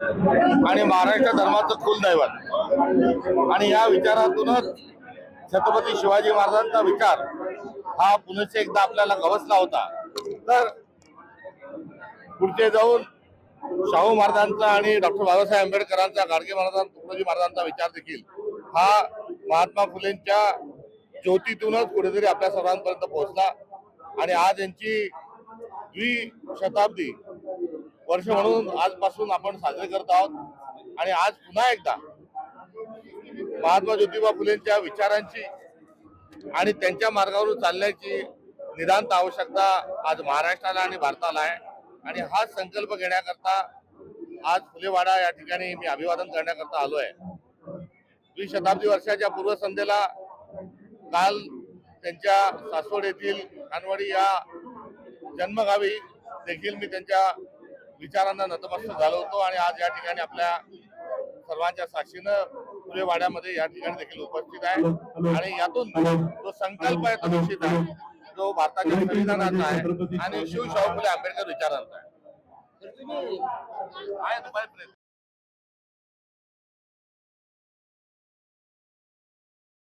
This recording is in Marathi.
आणि महाराष्ट्र धर्माचं कुलदैवत आणि या विचारातूनच छत्रपती शिवाजी महाराजांचा विचार हा पुनश्च एकदा आपल्याला गवसला होता। तर पुढचे जाऊन शाहू महाराजांचा आणि डॉक्टर बाबासाहेब आंबेडकरांचा, गाडगे महाराजांचा, तुकडोजी महाराजांचा विचार देखील हा महात्मा फुलेंच्या ज्योतीतूनच कुठेतरी आपल्या सर्वांपर्यंत पोहोचला आणि आज यांची द्विशताब्दी वर्ष म्हणून आजपासून आपण साजरे करत आहोत। आणि आज पुन्हा एकदा महात्मा ज्योतिबा फुलेंच्या विचारांची आणि त्यांच्या मार्गावरून चालण्याची नितांत आवश्यकता आज महाराष्ट्राला आणि भारताला आहे। आणि हा संकल्प घेण्याकरता आज फुलेवाडा या ठिकाणी मी अभिवादन करण्याकरता आलो आहे। द्विशताब्दी वर्षाच्या पूर्वसंध्येला काल त्यांच्या सासवड येथील खानवडी या जन्मगावी देखील मी त्यांच्या विचारांना नतमस्तक झालो होतो आणि आज या ठिकाणी आपल्या सर्वांच्या साक्षीनं फुलेवाड्यामध्ये या ठिकाणी देखील उपस्थित आहे। आणि यातून जो संकल्प आहे तो निश्चित आहे, जो भारताच्या संविधानाचा आहे आणि शिव शाहू फुले आंबेडकर विचारांचा आहे।